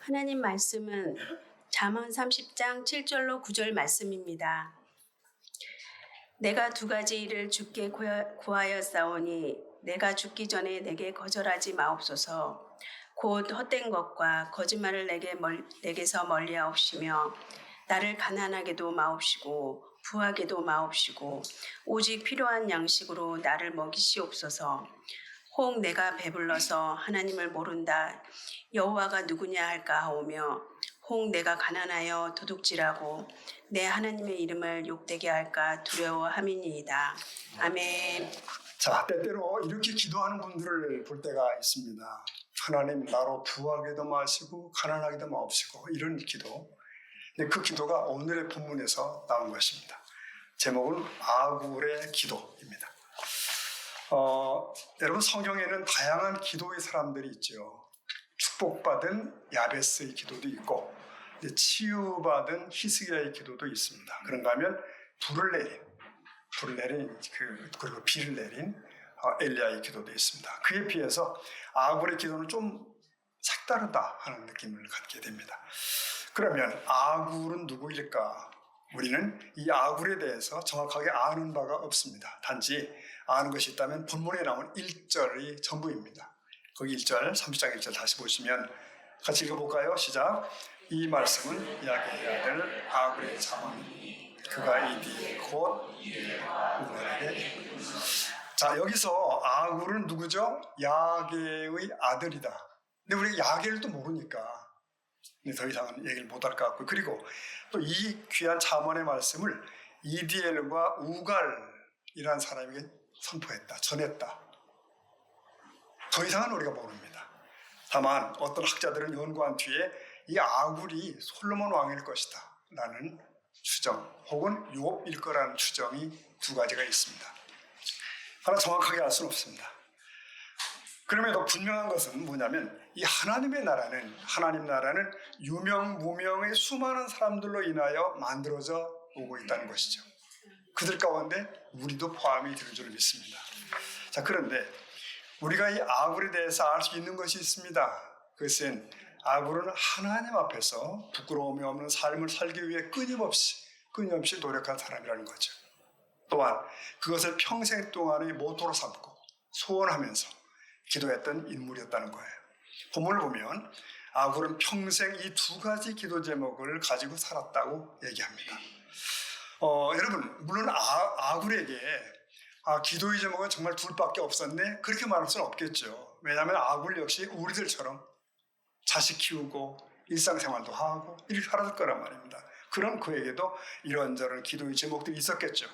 하나님 말씀은 잠언 30장 7절로 9절 말씀입니다. 내가 두 가지 일을 주께 구하였사오니 내가 죽기 전에 내게 거절하지 마옵소서. 곧 헛된 것과 거짓말을 내게서 멀리하옵시며 나를 가난하게도 마옵시고 부하게도 마옵시고 오직 필요한 양식으로 나를 먹이시옵소서. 혹 내가 배불러서 하나님을 모른다 여호와가 누구냐 할까 하오며 혹 내가 가난하여 도둑질하고 내 하나님의 이름을 욕되게 할까 두려워함이니이다. 아멘. 자, 때때로 이렇게 기도하는 분들을 볼 때가 있습니다. 하나님 나로 부하게도 마시고 가난하게도 마옵시고 이런 기도. 근데 그 기도가 오늘의 본문에서 나온 것입니다. 제목은 아굴의 기도입니다. 여러분 성경에는 다양한 기도의 사람들이 있죠. 축복받은 야베스의 기도도 있고 치유받은 히스기야의 기도도 있습니다. 그런가 하면 불을 내린 그리고 비를 내린 엘리야의 기도도 있습니다. 그에 비해서 아굴의 기도는 좀 색다르다 하는 느낌을 갖게 됩니다. 그러면 아굴은 누구일까? 우리는 이 아굴에 대해서 정확하게 아는 바가 없습니다. 단지 아는 것이 있다면 본문에 나온 1절이 전부입니다. 거기 1절, 30장 1절 다시 보시면 같이 읽어볼까요? 시작. 이 말씀은 야게의 아들 아굴의 자문이 그가 이 뒤에 곧 우갈에게. 자, 여기서 아굴은 누구죠? 야게의 아들이다. 근데 우리가 야게를 또 모르니까 더 이상은 얘기를 못할 것 같고, 그리고 또 이 귀한 자문의 말씀을 이디엘과 우갈이라는 사람에게 선포했다, 전했다. 더 이상은 우리가 모릅니다. 다만 어떤 학자들은 연구한 뒤에 이 아굴이 솔로몬 왕일 것이다 라는 추정 혹은 욥일 거라는 추정이 두 가지가 있습니다. 하나 정확하게 알 수는 없습니다. 그럼에도 분명한 것은 뭐냐면 이 하나님 나라는 유명 무명의 수많은 사람들로 인하여 만들어져 오고 있다는 것이죠. 그들 가운데 우리도 포함이 될 줄 믿습니다. 자, 그런데 우리가 이 아굴에 대해서 알 수 있는 것이 있습니다. 그것은 아굴은 하나님 앞에서 부끄러움이 없는 삶을 살기 위해 끊임없이 노력한 사람이라는 거죠. 또한 그것을 평생 동안의 모토로 삼고 소원하면서 기도했던 인물이었다는 거예요. 본문을 보면 아굴은 평생 이 두 가지 기도 제목을 가지고 살았다고 얘기합니다. 여러분, 물론 아굴에게 기도의 제목은 정말 둘밖에 없었네? 그렇게 말할 수는 없겠죠. 왜냐하면 아굴 역시 우리들처럼 자식 키우고 일상생활도 하고 이렇게 살았을 거란 말입니다. 그럼 그에게도 이런저런 기도의 제목들이 있었겠죠.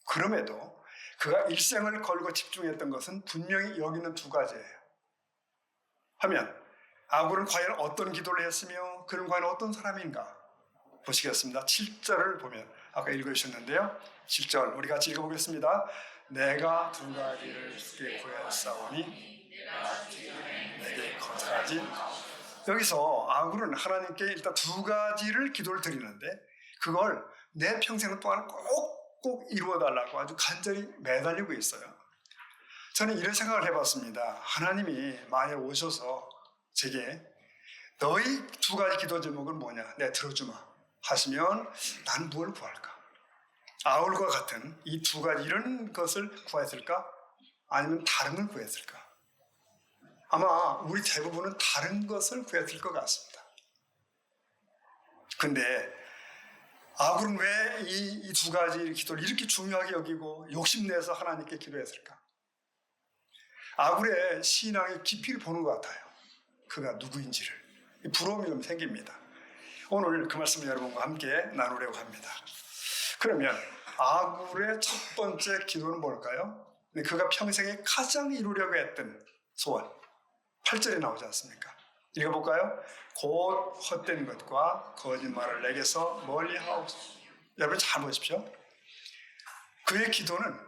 그럼에도 그가 일생을 걸고 집중했던 것은 분명히 여기 있는 두 가지예요. 하면 아굴은 과연 어떤 기도를 했으며 그는 과연 어떤 사람인가 보시겠습니다. 7절을 보면 아까 읽으셨는데요. 7절 우리 같이 읽어보겠습니다. 내가 두 가지를 주께 구하였사오니 내게 거절하지. 여기서 아굴은 하나님께 일단 두 가지를 기도를 드리는데 그걸 내 평생 동안 꼭 이루어달라고 아주 간절히 매달리고 있어요. 저는 이런 생각을 해봤습니다. 하나님이 만약 오셔서 제게 너희 두 가지 기도 제목은 뭐냐? 내가 들어주마 하시면 난 뭘 구할까? 아울과 같은 이 두 가지 이런 것을 구했을까? 아니면 다른 걸 구했을까? 아마 우리 대부분은 다른 것을 구했을 것 같습니다. 근데 아굴은 왜 이 두 가지 기도를 이렇게 중요하게 여기고 욕심내서 하나님께 기도했을까? 아굴의 신앙의 깊이를 보는 것 같아요. 그가 누구인지를. 부러움이 좀 생깁니다. 오늘 그 말씀을 여러분과 함께 나누려고 합니다. 그러면 아굴의 첫 번째 기도는 뭘까요? 그가 평생에 가장 이루려고 했던 소원 8절에 나오지 않습니까? 읽어볼까요? 곧 헛된 것과 거짓말을 내게서 멀리하옵소서. 여러분 잘 보십시오. 그의 기도는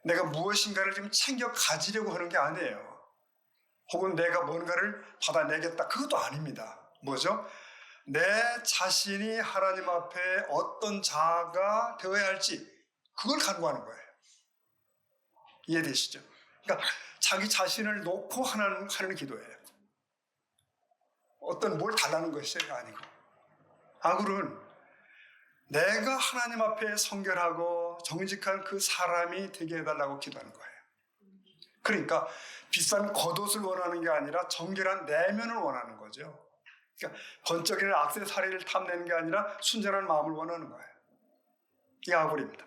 내가 무엇인가를 지금 챙겨 가지려고 하는 게 아니에요. 혹은 내가 뭔가를 받아내겠다. 그것도 아닙니다. 뭐죠? 내 자신이 하나님 앞에 어떤 자가 되어야 할지 그걸 간구하는 거예요. 이해되시죠? 그러니까 자기 자신을 놓고 하는 기도예요. 어떤 뭘 달라는 것이 아니고, 아굴은 내가 하나님 앞에 성결하고 정직한 그 사람이 되게 해달라고 기도하는 거예요. 그러니까 비싼 겉옷을 원하는 게 아니라 정결한 내면을 원하는 거죠. 그러니까 번쩍이는 액세서리를 탐내는 게 아니라 순전한 마음을 원하는 거예요. 이 아굴입니다.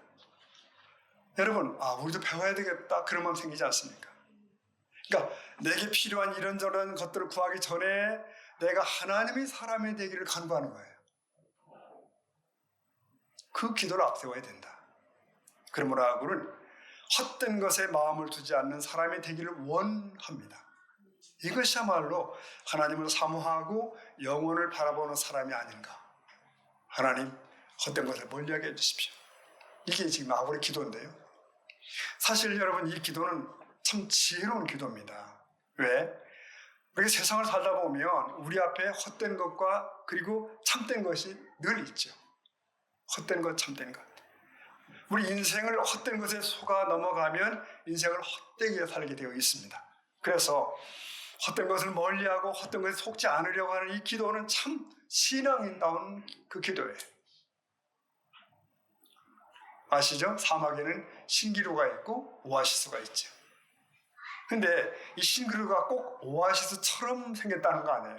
여러분, 우리도 배워야 되겠다 그런 마음 생기지 않습니까? 그러니까 내게 필요한 이런저런 것들을 구하기 전에 내가 하나님의 사람이 되기를 간구하는 거예요. 그 기도를 앞세워야 된다. 그러므로 아굴은 헛된 것에 마음을 두지 않는 사람이 되기를 원합니다. 이것이야말로 하나님을 사모하고 영혼을 바라보는 사람이 아닌가. 하나님, 헛된 것을 멀리하게 해주십시오. 이게 지금 아굴의 기도인데요. 사실 여러분, 이 기도는 참 지혜로운 기도입니다. 왜? 우리가 세상을 살다 보면 우리 앞에 헛된 것과 그리고 참된 것이 늘 있죠. 헛된 것, 참된 것. 우리 인생을 헛된 것에 속아 넘어가면 인생을 헛되게 살게 되어 있습니다. 그래서 헛된 것을 멀리하고 헛된 것에 속지 않으려고 하는 이 기도는 참 신앙인다운 그 기도예요. 아시죠? 사막에는 신기루가 있고 오아시스가 있죠. 근데 이 신기루가 꼭 오아시스처럼 생겼다는 거 아니에요?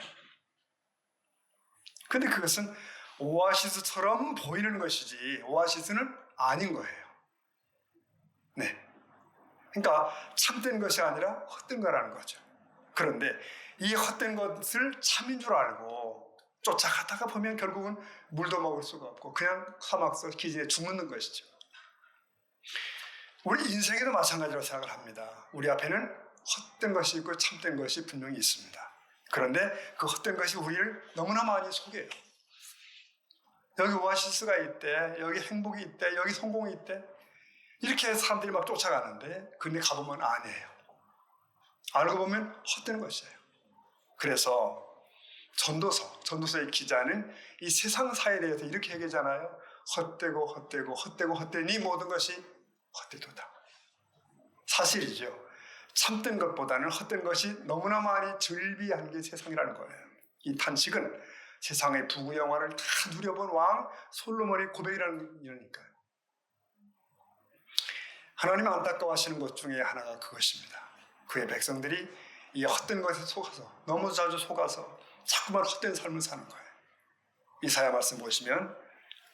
근데 그것은 오아시스처럼 보이는 것이지 오아시스는 아닌 거예요. 네. 그러니까 참된 것이 아니라 헛된 거라는 거죠. 그런데 이 헛된 것을 참인 줄 알고 쫓아가다가 보면 결국은 물도 먹을 수가 없고 그냥 사막서 기지에 죽는 것이죠. 우리 인생에도 마찬가지로 생각을 합니다. 우리 앞에는 헛된 것이 있고 참된 것이 분명히 있습니다. 그런데 그 헛된 것이 우리를 너무나 많이 속여요. 여기 오아시스가 있대, 여기 행복이 있대, 여기 성공이 있대. 이렇게 해서 사람들이 막 쫓아가는데 근데 가보면 아니에요. 알고 보면 헛된 것이에요. 그래서 전도서의 기자는 이 세상 사회에 대해서 이렇게 얘기하잖아요. 헛되니 모든 것이 헛되도다. 사실이죠. 참된 것보다는 헛된 것이 너무나 많이 즐비한 게 세상이라는 거예요. 이 탄식은 세상의 부귀 영화를 다 누려본 왕 솔로몬의 고백이라는 이러니까요. 하나님 안타까워하시는 것 중에 하나가 그것입니다. 그의 백성들이 이 헛된 것에 속아서 너무 자주 속아서 자꾸만 헛된 삶을 사는 거예요. 이사야 말씀 보시면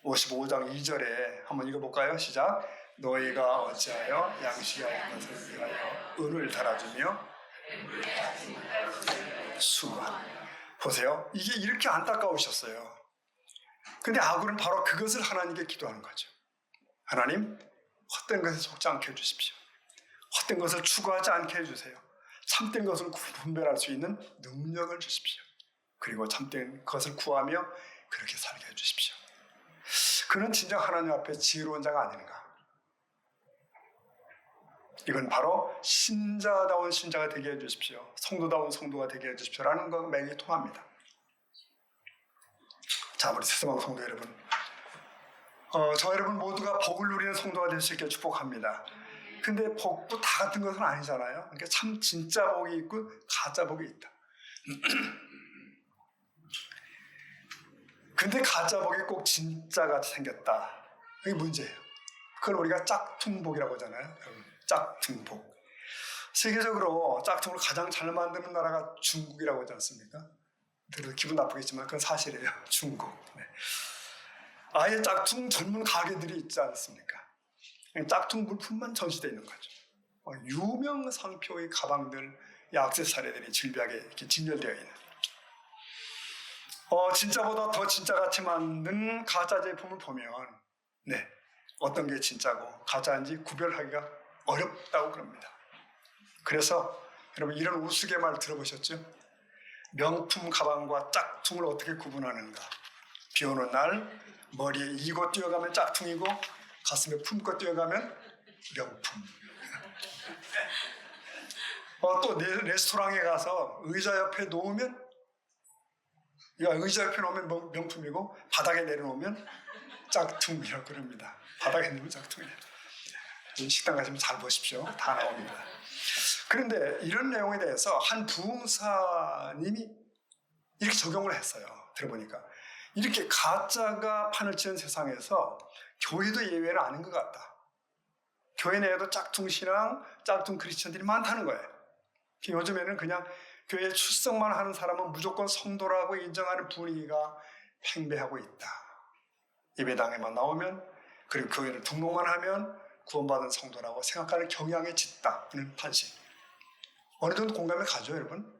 55장 2절에 한번 읽어볼까요? 시작. 너희가 어찌하여 양식할 것을 위하여 은을 달아주며 수고하느냐. 보세요. 이게 이렇게 안타까우셨어요. 근데 아굴은 바로 그것을 하나님께 기도하는 거죠. 하나님, 헛된 것에 속지 않게 해주십시오. 헛된 것을 추구하지 않게 해주세요. 참된 것을 분별할 수 있는 능력을 주십시오. 그리고 참된 것을 구하며 그렇게 살게 해주십시오. 그는 진정 하나님 앞에 지혜로운 자가 아닌가. 이건 바로 신자다운 신자가 되게 해주십시오. 성도다운 성도가 되게 해주십시오라는 거 맥이 통합니다. 자, 우리 세상의 성도 여러분, 저 여러분 모두가 복을 누리는 성도가 될 수 있게 축복합니다. 근데 복도 다 같은 것은 아니잖아요. 그러니까 참 진짜 복이 있고 가짜 복이 있다. 근데 가짜 복이 꼭 진짜같이 생겼다. 이게 문제예요. 그걸 우리가 짝퉁복이라고 하잖아요. 짝퉁복. 세계적으로 짝퉁을 가장 잘 만드는 나라가 중국이라고 하지 않습니까? 들어도 기분 나쁘겠지만 그건 사실이에요. 중국. 네. 아예 짝퉁 전문 가게들이 있지 않습니까? 짝퉁 물품만 전시되어 있는 거죠. 유명 상표의 가방들, 액세서리들이 질비하게 이렇게 진열되어 있는. 진짜보다 더 진짜같이 만든 가짜 제품을 보면 네, 어떤 게 진짜고 가짜인지 구별하기가 어렵다고 그럽니다. 그래서 여러분 이런 우스갯말 들어보셨죠? 명품 가방과 짝퉁을 어떻게 구분하는가? 비 오는 날 머리에 이고 뛰어가면 짝퉁이고 가슴에 품고 뛰어가면 명품. 또 레스토랑에 가서 의자 옆에 놓으면 의자 옆에 놓으면 명품이고 바닥에 내려놓으면 짝퉁이라고 그럽니다. 바닥에 놓으면 짝퉁이에요. 식당 가시면 잘 보십시오. 다 나옵니다. 그런데 이런 내용에 대해서 한 부흥사님이 이렇게 적용을 했어요. 들어보니까 이렇게 가짜가 판을 치는 세상에서 교회도 예외는 아닌 것 같다. 교회 내에도 짝퉁신앙, 짝퉁 크리스천들이 많다는 거예요. 요즘에는 그냥 교회 출석만 하는 사람은 무조건 성도라고 인정하는 분위기가 팽배하고 있다. 예배당에만 나오면, 그리고 교회를 등록만 하면 구원받은 성도라고 생각하는 경향에 짙다는 판식. 어느 정도 공감이 가죠, 여러분?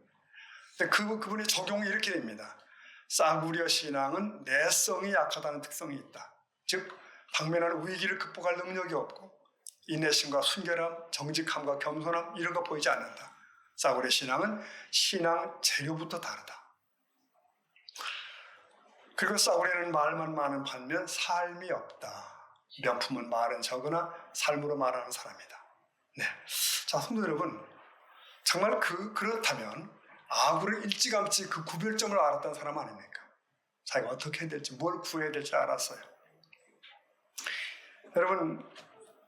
근데 그분의 적용이 이렇게 됩니다. 싸구려 신앙은 내성이 약하다는 특성이 있다. 즉, 당면하는 위기를 극복할 능력이 없고 인내심과 순결함, 정직함과 겸손함 이런 거 보이지 않는다. 싸구려 신앙은 신앙 재료부터 다르다. 그리고 싸구려는 말만 많은 반면 삶이 없다. 명품은 말은 적으나 삶으로 말하는 사람이다. 네. 자, 성도 여러분, 정말 그렇다면 아구를 일찌감치 그 구별점을 알았던 사람 아닙니까? 자기가 어떻게 해야 될지, 뭘 구해야 될지 알았어요. 여러분,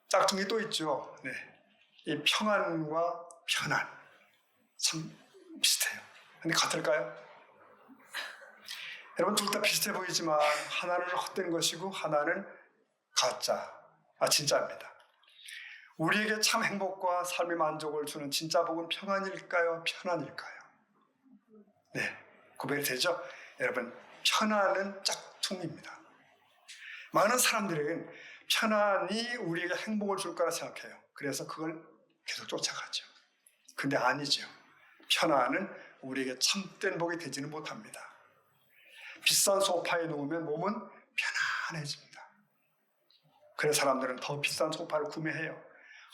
짝퉁이 또 있죠. 네. 이 평안과 편안 참 비슷해요. 근데 같을까요? 여러분, 둘 다 비슷해 보이지만 하나는 헛된 것이고 하나는 진짜입니다. 우리에게 참 행복과 삶의 만족을 주는 진짜 복은 평안일까요? 편안일까요? 네, 구별이 되죠? 여러분, 편안은 짝퉁입니다. 많은 사람들은 편안이 우리에게 행복을 줄 거라 생각해요. 그래서 그걸 계속 쫓아가죠. 근데 아니죠. 편안은 우리에게 참된 복이 되지는 못합니다. 비싼 소파에 누우면 몸은 편안해집니다. 그래서 사람들은 더 비싼 소파를 구매해요.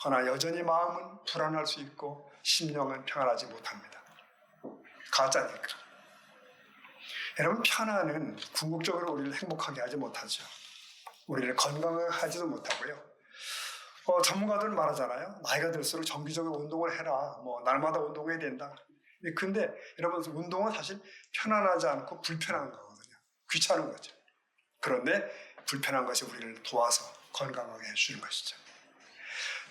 그러나 여전히 마음은 불안할 수 있고 심령은 평안하지 못합니다. 가짜니까. 여러분, 편안은 궁극적으로 우리를 행복하게 하지 못하죠. 우리를 건강하게 하지도 못하고요. 전문가들은 말하잖아요. 나이가 들수록 정기적으로 운동을 해라. 날마다 운동해야 된다. 근데 여러분, 운동은 사실 편안하지 않고 불편한 거거든요. 귀찮은 거죠. 그런데 불편한 것이 우리를 도와서 건강하게 해주는 것이죠.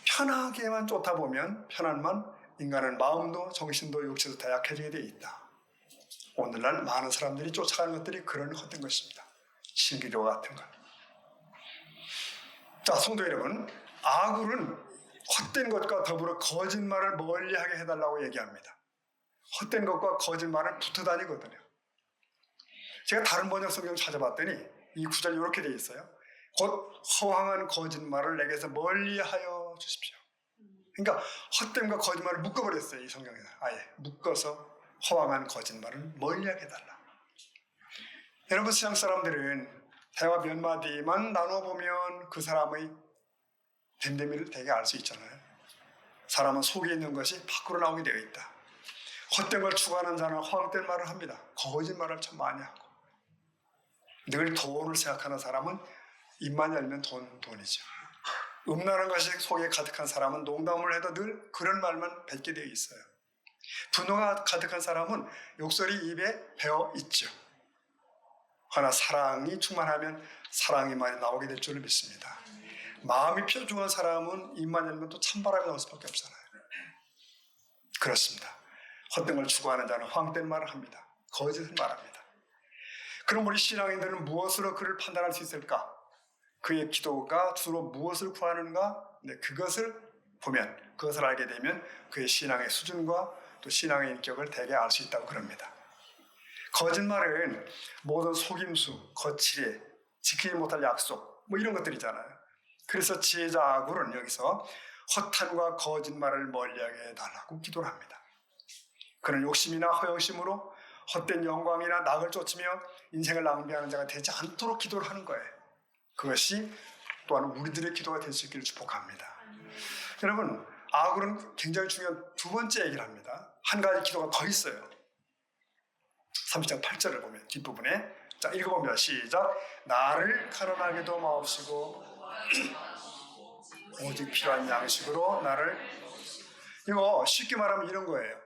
편하게만 쫓다 보면, 편안만, 인간은 마음도 정신도 육체도 다 약해지게 되어 있다. 오늘날 많은 사람들이 쫓아가는 것들이 그런 헛된 것입니다. 신기도 같은 것. 자, 성도 여러분, 아굴은 헛된 것과 더불어 거짓말을 멀리하게 해달라고 얘기합니다. 헛된 것과 거짓말은 붙어 다니거든요. 제가 다른 번역 성경 찾아봤더니 이 구절 이렇게 되어 있어요. 곧 허황한 거짓말을 내게서 멀리하여 주십시오. 그러니까 헛됨과 거짓말을 묶어버렸어요. 이 성경에서 아예 묶어서 허황한 거짓말을 멀리하게 해달라. 여러분, 세상 사람들은 대화 몇 마디만 나눠보면 그 사람의 됨됨이를 되게 알 수 있잖아요. 사람은 속에 있는 것이 밖으로 나오게 되어 있다. 헛된 걸 추구하는 자는 허황된 말을 합니다. 거짓말을 참 많이 하고. 늘 돈을 생각하는 사람은 입만 열면 돈이죠. 음란한 것이 속에 가득한 사람은 농담을 해도 늘 그런 말만 뱉게 되어 있어요. 분노가 가득한 사람은 욕설이 입에 배어 있죠. 그러나 사랑이 충만하면 사랑이 많이 나오게 될 줄을 믿습니다. 마음이 표중한 사람은 입만 열면 또 찬바람이 나올 수밖에 없잖아요. 그렇습니다. 헛된 걸 추구하는 자는 허황된 말을 합니다. 거짓을 말합니다. 그럼 우리 신앙인들은 무엇으로 그를 판단할 수 있을까? 그의 기도가 주로 무엇을 구하는가? 그것을 보면, 그것을 알게 되면 그의 신앙의 수준과 또 신앙의 인격을 대개 알 수 있다고 그럽니다. 거짓말은 모든 속임수, 거칠애, 지키지 못할 약속 이런 것들이잖아요. 그래서 지혜자 아굴은 여기서 허탄과 거짓말을 멀리하게 해달라고 기도를 합니다. 그는 욕심이나 허영심으로 헛된 영광이나 낙을 쫓으며 인생을 낭비하는 자가 되지 않도록 기도를 하는 거예요. 그것이 또한 우리들의 기도가 될 수 있기를 축복합니다. 여러분, 아굴은 굉장히 중요한 두 번째 얘기를 합니다. 한 가지 기도가 더 있어요. 30장 8절을 보면 뒷부분에, 자, 읽어보면 시작. 나를 가난하게도 마옵시고 오직 필요한 양식으로 나를. 이거 쉽게 말하면 이런 거예요.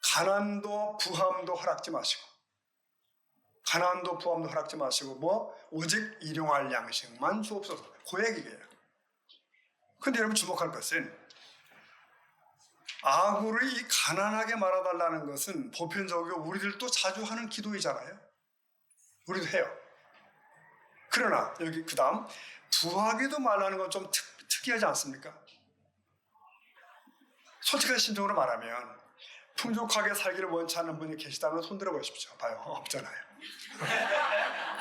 가난도 부함도 허락지 마시고, 가난도 부함도 허락지 마시고 오직 일용할 양식만 주옵소서. 그 얘기예요. 근데 여러분, 주목할 것은 아굴을 이 가난하게 말아달라는 것은 보편적으로 우리들도 자주 하는 기도이잖아요. 우리도 해요. 그러나 여기 그 다음 부하게도 말하는 건 좀 특이하지 않습니까? 솔직한 심정으로 말하면 풍족하게 살기를 원치 않는 분이 계시다면 손들어 보십시오. 봐요. 없잖아요.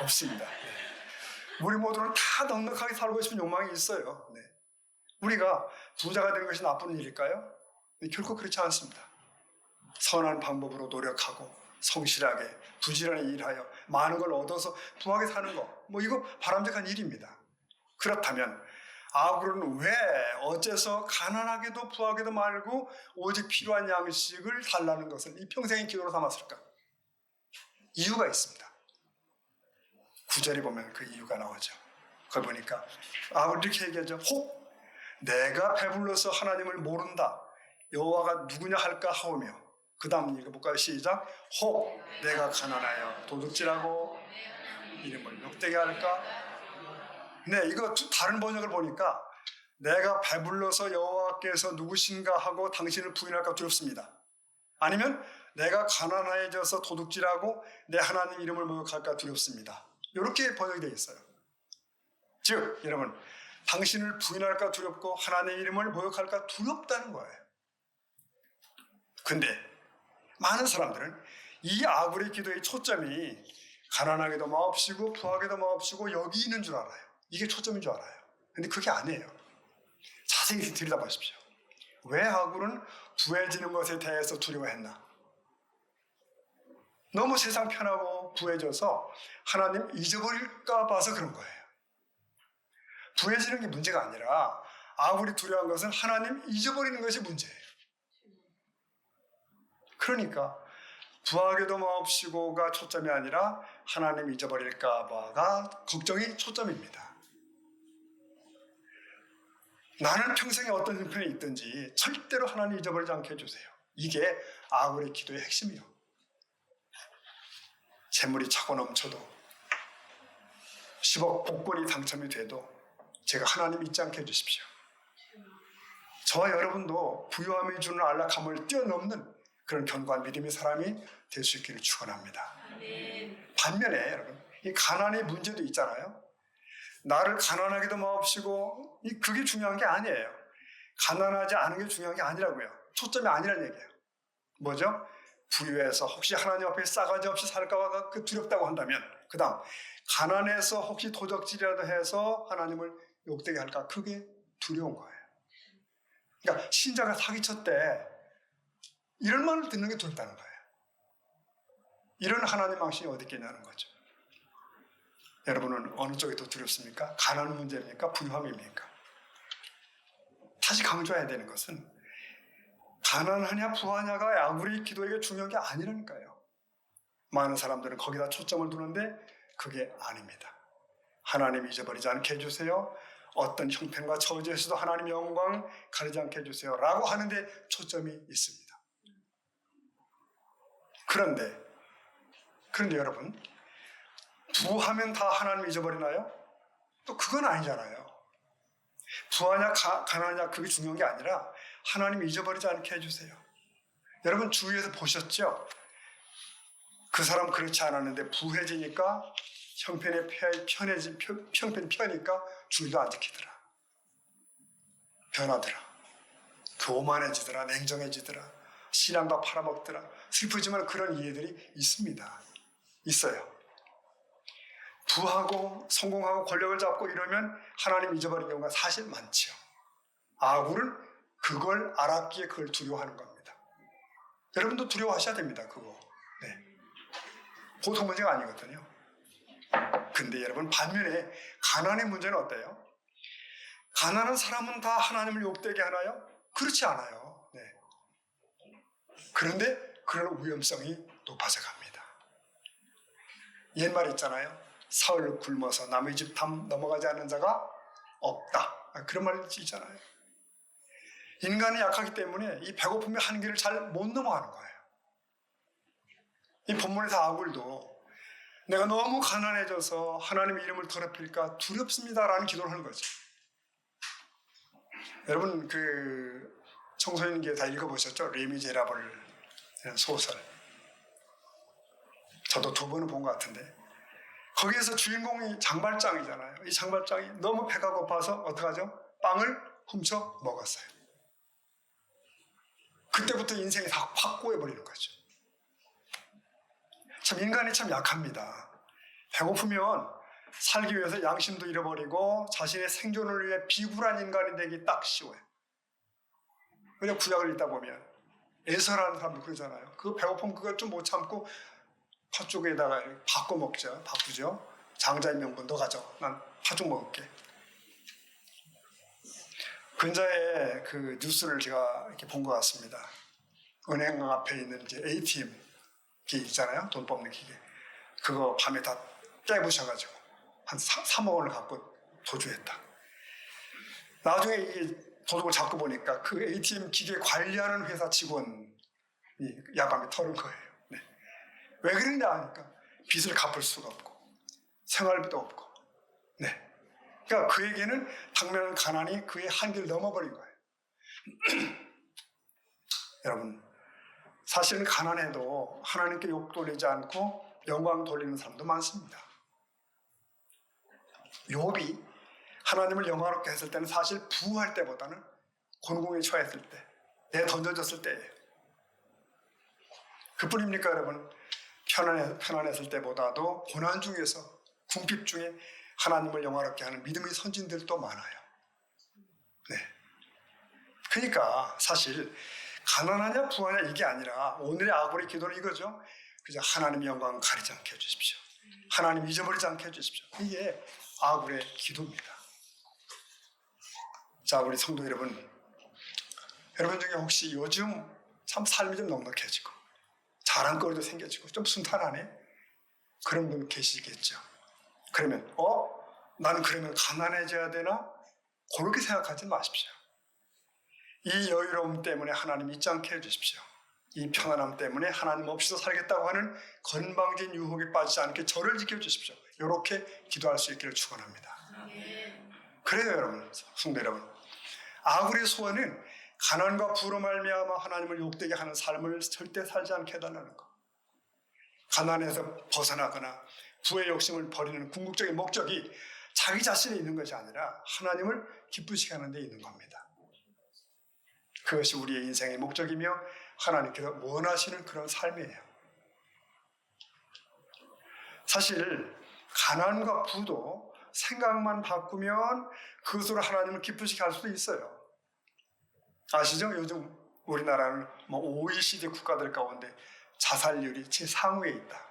없습니다. 네. 우리 모두는 다 넉넉하게 살고 싶은 욕망이 있어요. 네. 우리가 부자가 되는 것이 나쁜 일일까요? 네, 결코 그렇지 않습니다. 선한 방법으로 노력하고 성실하게 부지런히 일하여 많은 걸 얻어서 부하게 사는 거, 이거 바람직한 일입니다. 그렇다면 아굴은 왜 어째서 가난하게도 부하게도 말고 오직 필요한 양식을 달라는 것을 이 평생의 기도로 삼았을까? 이유가 있습니다. 9절에 보면 그 이유가 나오죠. 그걸 보니까 아굴이 이렇게 얘기하죠. 혹 내가 배불러서 하나님을 모른다. 여호와가 누구냐 할까 하오며, 그 다음 읽어볼까요? 시작. 혹 내가 가난하여 도둑질하고 이름을 욕되게 할까? 네, 이거 다른 번역을 보니까 내가 배불러서 여호와께서 누구신가 하고 당신을 부인할까 두렵습니다. 아니면 내가 가난해져서 도둑질하고 내 하나님 이름을 모욕할까 두렵습니다. 이렇게 번역이 되어 있어요. 즉 여러분, 당신을 부인할까 두렵고 하나님의 이름을 모욕할까 두렵다는 거예요. 근데 많은 사람들은 이 아굴의 기도의 초점이 가난하게도 마옵시고 부하게도 마옵시고 여기 있는 줄 알아요. 이게 초점인 줄 알아요. 근데 그게 아니에요. 자세히 들여다보십시오. 왜 아굴은 부해지는 것에 대해서 두려워했나? 너무 세상 편하고 부해져서 하나님 잊어버릴까 봐서 그런 거예요. 부해지는 게 문제가 아니라 아굴이 두려워한 것은 하나님 잊어버리는 것이 문제예요. 그러니까 부하게도 마옵시고가 초점이 아니라 하나님 잊어버릴까 봐가 걱정이 초점입니다. 나는 평생에 어떤 형편이 있든지 절대로 하나님 잊어버리지 않게 해주세요. 이게 아굴의 기도의 핵심이요. 재물이 차고 넘쳐도 10억 복권이 당첨이 돼도 제가 하나님 잊지 않게 해주십시오. 저와 여러분도 부유함이 주는 안락함을 뛰어넘는 그런 견고한 믿음의 사람이 될 수 있기를 축원합니다. 반면에 여러분, 이 가난의 문제도 있잖아요. 나를 가난하게도 마옵시고 그게 중요한 게 아니에요. 가난하지 않은 게 중요한 게 아니라고요. 초점이 아니라는 얘기예요. 뭐죠? 부유해서 혹시 하나님 앞에 싸가지 없이 살까 봐 두렵다고 한다면, 그 다음 가난해서 혹시 도적질이라도 해서 하나님을 욕되게 할까? 그게 두려운 거예요. 그러니까 신자가 사기쳤대 이런 말을 듣는 게 두렵다는 거예요. 이런 하나님 방식이 어디 있겠냐는 거죠. 여러분은 어느 쪽이 더 두렵습니까? 가난 문제입니까? 부유함입니까? 다시 강조해야 되는 것은 가난하냐 부하냐가 아무리 기도에게 중요한 게 아니라니까요. 많은 사람들은 거기다 초점을 두는데 그게 아닙니다. 하나님 잊어버리지 않게 해주세요. 어떤 형편과 처지에서도 하나님 영광 가리지 않게 해주세요 라고 하는데 초점이 있습니다. 그런데 여러분, 부하면 다 하나님 잊어버리나요? 또 그건 아니잖아요. 부하냐 가난하냐 그게 중요한 게 아니라 하나님 잊어버리지 않게 해주세요. 여러분 주위에서 보셨죠? 그 사람 그렇지 않았는데 부해지니까 형편이 펴니까 주의도 안 지키더라. 변하더라. 교만해지더라. 냉정해지더라. 신앙도 팔아먹더라. 슬프지만 그런 이해들이 있습니다. 있어요. 부하고 성공하고 권력을 잡고 이러면 하나님 잊어버린 경우가 사실 많죠. 아굴은 그걸 알았기에 그걸 두려워하는 겁니다. 여러분도 두려워하셔야 됩니다. 그거. 네. 보통 문제가 아니거든요. 근데 여러분 반면에 가난의 문제는 어때요? 가난한 사람은 다 하나님을 욕되게 하나요? 그렇지 않아요. 네. 그런데 그런 위험성이 높아져 갑니다. 옛말 있잖아요. 사흘 굶어서 남의 집 담 넘어가지 않는 자가 없다. 그런 말이 있잖아요. 인간이 약하기 때문에 이 배고픔의 한계를 잘 못 넘어가는 거예요. 이 본문에서 아굴도 내가 너무 가난해져서 하나님의 이름을 더럽힐까 두렵습니다라는 기도를 하는 거죠. 여러분 청소년기에 다 읽어보셨죠? 레미제라블 소설. 저도 2번은 본 것 같은데 거기에서 주인공이 장발장이잖아요. 이 장발장이 너무 배가 고파서 어떡하죠? 빵을 훔쳐 먹었어요. 그때부터 인생이 다 확 꼬여버리는 거죠. 참 인간이 참 약합니다. 배고프면 살기 위해서 양심도 잃어버리고 자신의 생존을 위해 비굴한 인간이 되기 딱 쉬워요. 그냥 구약을 읽다 보면 에서라는 사람도 그러잖아요. 그 배고픔 그걸 좀 못 참고 팥죽에다가 바꿔 먹자. 바꾸죠. 장자의 명분 너 가져. 난 팥죽 먹을게. 근자에 그 뉴스를 제가 이렇게 본 것 같습니다. 은행 앞에 있는 이제 ATM 기계 있잖아요. 돈 뽑는 기계. 그거 밤에 다 깨부셔가지고 한 3억 원을 갖고 도주했다. 나중에 이게 도둑을 잡고 보니까 그 ATM 기계 관리하는 회사 직원이 야밤에 털은 거예요. 네. 왜 그러냐 하니까 빚을 갚을 수가 없고 생활비도 없고. 네. 그러니까 그에게는 당면한 가난이 그의 한계를 넘어버린 거예요. 여러분, 사실은 가난해도 하나님께 욕 돌리지 않고 영광 돌리는 사람도 많습니다. 욥이 하나님을 영광롭게 했을 때는 사실 부할 때보다는 곤궁에 처했을 때, 내 던져졌을 때예요. 그뿐입니까 여러분? 편안했을 때보다도 고난 중에서 궁핍 중에 하나님을 영화롭게 하는 믿음의 선진들도 많아요. 네. 그러니까 사실 가난하냐 부하냐 이게 아니라 오늘의 아고리 기도는 이거죠. 그저 하나님의 영광 가리지 않게 해주십시오. 하나님 잊어버리지 않게 해주십시오. 이게 아고리의 기도입니다. 자, 우리 성도 여러분, 여러분 중에 혹시 요즘 참 삶이 좀 넉넉해지고 자랑거리도 생겨지고 좀 순탄하네? 그런 분 계시겠죠. 그러면 나는 그러면 가난해져야 되나? 그렇게 생각하지 마십시오. 이 여유로움 때문에 하나님 잊지 않게 해주십시오. 이 편안함 때문에 하나님 없이도 살겠다고 하는 건방진 유혹에 빠지지 않게 저를 지켜주십시오. 이렇게 기도할 수 있기를 축원합니다. 그래요 여러분, 성도 여러분. 아굴의 소원은 가난과 부로 말미암아 하나님을 욕되게 하는 삶을 절대 살지 않게 해달라는 것. 가난에서 벗어나거나 부의 욕심을 버리는 궁극적인 목적이 자기 자신에 있는 것이 아니라 하나님을 기쁘시게 하는 데 있는 겁니다. 그것이 우리의 인생의 목적이며 하나님께서 원하시는 그런 삶이에요. 사실 가난과 부도 생각만 바꾸면 그것으로 하나님을 기쁘시게 할 수도 있어요. 아시죠? 요즘 우리나라는 OECD 국가들 가운데 자살률이 최상위에 있다.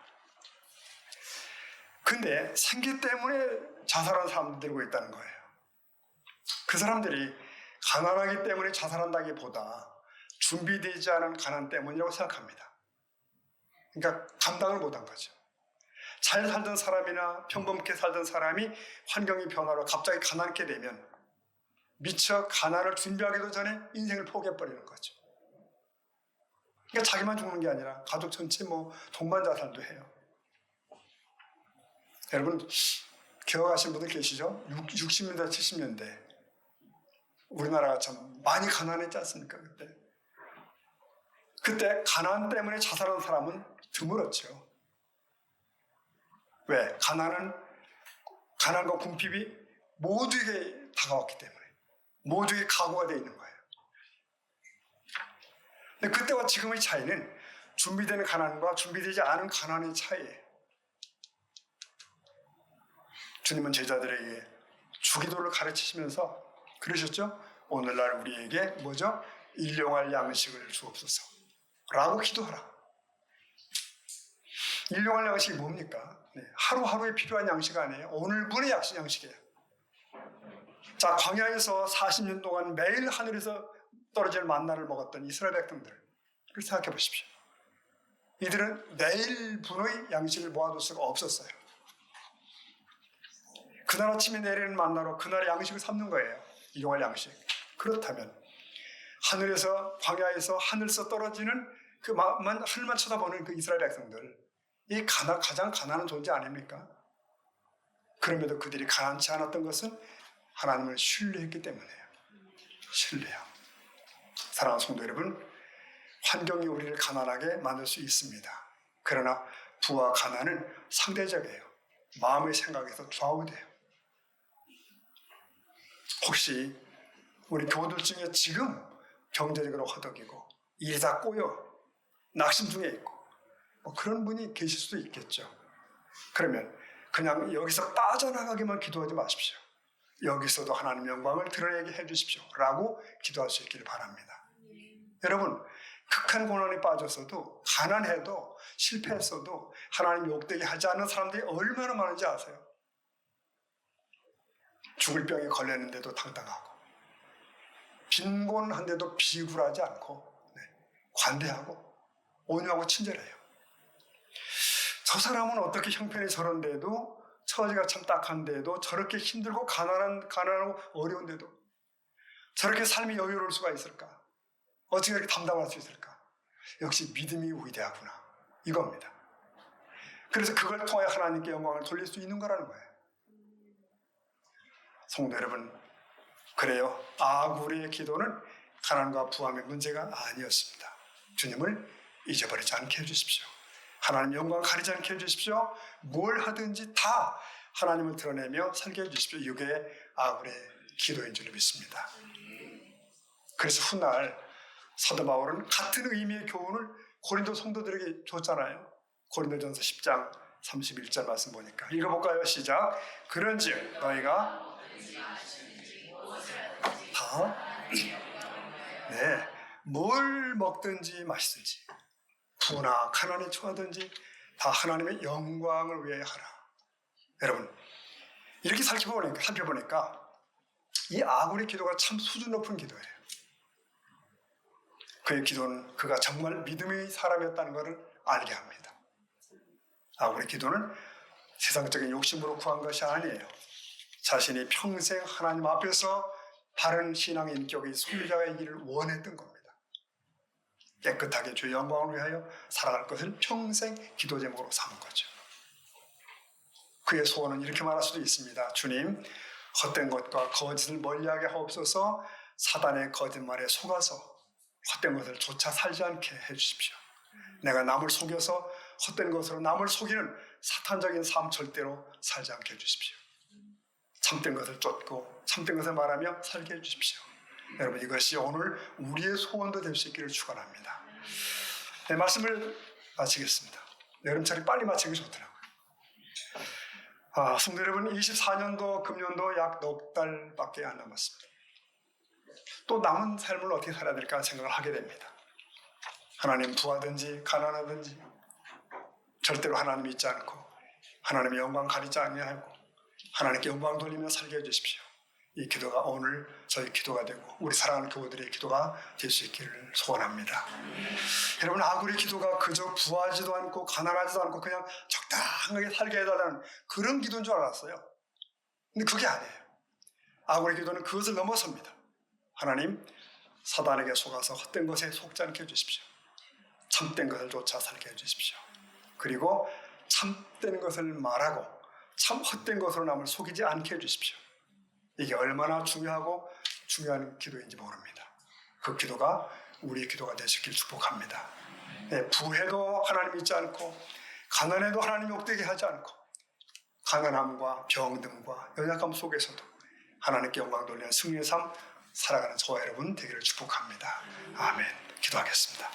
근데 생계 때문에 자살하는 사람들이 늘고 있다는 거예요. 그 사람들이 가난하기 때문에 자살한다기보다 준비되지 않은 가난 때문이라고 생각합니다. 그러니까 감당을 못한 거죠. 잘 살던 사람이나 평범하게 살던 사람이 환경이 변화로 갑자기 가난하게 되면 미처 가난을 준비하기도 전에 인생을 포기해버리는 거죠. 그러니까 자기만 죽는 게 아니라 가족 전체 동반 자살도 해요. 여러분 기억하시는 분들 계시죠? 60년대, 70년대 우리나라가 참 많이 가난했지 않습니까? 그때 가난 때문에 자살한 사람은 드물었죠. 왜? 가난과 궁핍이 모두에게 다가왔기 때문에 모두에게 각오가 되어 있는 거예요. 근데 그때와 지금의 차이는 준비되는 가난과 준비되지 않은 가난의 차이예요. 주님은 제자들에게 주기도를 가르치시면서 그러셨죠? 오늘날 우리에게 뭐죠? 일용할 양식을 주옵소서 라고 기도하라. 일용할 양식이 뭡니까? 하루하루에 필요한 양식 아니에요. 오늘분의 양식이에요. 자, 광야에서 40년 동안 매일 하늘에서 떨어질 만나를 먹었던 이스라엘 백성들, 그걸 생각해 보십시오. 이들은 내일분의 양식을 모아둘 수가 없었어요. 그날 아침에 내리는 만나로 그날의 양식을 삼는 거예요. 일용할 양식. 그렇다면 하늘에서 광야에서 하늘에서 떨어지는 그 하늘만 쳐다보는 그 이스라엘 백성들, 이 가장 가난한 존재 아닙니까? 그럼에도 그들이 가난치 않았던 것은 하나님을 신뢰했기 때문이에요. 신뢰요. 사랑하는 성도 여러분, 환경이 우리를 가난하게 만들 수 있습니다. 그러나 부와 가난은 상대적이에요. 마음의 생각에서 좌우돼요. 혹시 우리 교우들 중에 지금 경제적으로 허덕이고 일이 다 꼬여 낙심 중에 있고 그런 분이 계실 수도 있겠죠. 그러면 그냥 여기서 빠져나가기만 기도하지 마십시오. 여기서도 하나님 영광을 드러내게 해주십시오 라고 기도할 수 있기를 바랍니다. 여러분, 극한 고난에 빠져서도 가난해도 실패했어도 하나님 욕되게 하지 않는 사람들이 얼마나 많은지 아세요? 죽을 병에 걸렸는데도 당당하고 빈곤한데도 비굴하지 않고 관대하고 온유하고 친절해요. 저 사람은 어떻게 형편이 저런데도 처지가 참 딱한데도 저렇게 힘들고 가난하고 어려운데도 저렇게 삶이 여유로울 수가 있을까? 어떻게 이렇게 담당할 수 있을까? 역시 믿음이 위대하구나 이겁니다. 그래서 그걸 통해 하나님께 영광을 돌릴 수 있는 거라는 거예요. 성도 여러분, 그래요. 아굴의 기도는 가난과 부함의 문제가 아니었습니다. 주님을 잊어버리지 않게 해주십시오. 하나님 영광 가리지 않게 해주십시오. 뭘 하든지 다 하나님을 드러내며 살게 해주십시오. 이게 아굴의 기도인 줄 믿습니다. 그래서 훗날 사도 바울은 같은 의미의 교훈을 고린도 성도들에게 줬잖아요. 고린도전서 10장 31절 말씀 보니까 읽어볼까요? 시작. 그런즉 너희가 뭘 먹든지 마시든지 부나 가난에 처하든지 다 하나님의 영광을 위해 하라. 여러분, 이렇게 살펴보니까 이 아굴의 기도가 참 수준 높은 기도예요. 그의 기도는 그가 정말 믿음의 사람이었다는 것을 알게 합니다. 아굴의 기도는 세상적인 욕심으로 구한 것이 아니에요. 자신이 평생 하나님 앞에서 바른 신앙의 인격의 소유자이기를 원했던 겁니다. 깨끗하게 주의 영광을 위하여 살아갈 것을 평생 기도 제목으로 삼은 거죠. 그의 소원은 이렇게 말할 수도 있습니다. 주님, 헛된 것과 거짓을 멀리하게 하옵소서. 사단의 거짓말에 속아서 헛된 것을 조차 살지 않게 해주십시오. 내가 남을 속여서 헛된 것으로 남을 속이는 사탄적인 삶 절대로 살지 않게 해주십시오. 참된 것을 쫓고 참된 것을 말하며 살게 해주십시오. 여러분, 이것이 오늘 우리의 소원도 될 수 있기를 축원합니다. 네, 말씀을 마치겠습니다. 여름철이 빨리 마치기 좋더라고요. 성도 여러분, 24년도 금년도 약 넉 달밖에 안 남았습니다. 또 남은 삶을 어떻게 살아야 될까 생각을 하게 됩니다. 하나님 부하든지 가난하든지 절대로 하나님 잊지 않고 하나님의 영광 가리지 아니하고 하나님께 영광 돌리며 살게 해주십시오. 이 기도가 오늘 저희 기도가 되고 우리 사랑하는 교우들의 기도가 될 수 있기를 소원합니다. 여러분, 아굴의 기도가 그저 부하지도 않고 가난하지도 않고 그냥 적당하게 살게 해달라는 그런 기도인 줄 알았어요. 근데 그게 아니에요. 아굴의 기도는 그것을 넘어섭니다. 하나님, 사단에게 속아서 헛된 것에 속지 않게 해주십시오. 참된 것을 쫓아 살게 해주십시오. 그리고 참된 것을 말하고 참 헛된 것으로 남을 속이지 않게 해주십시오. 이게 얼마나 중요하고 중요한 기도인지 모릅니다. 그 기도가 우리의 기도가 되시길 축복합니다. 부해도 하나님 잊지 않고 가난해도 하나님 욕되게 하지 않고 가난함과 병듦과 연약함 속에서도 하나님께 영광 돌리는 승리의 삶 살아가는 저와 여러분 되기를 축복합니다. 아멘. 기도하겠습니다.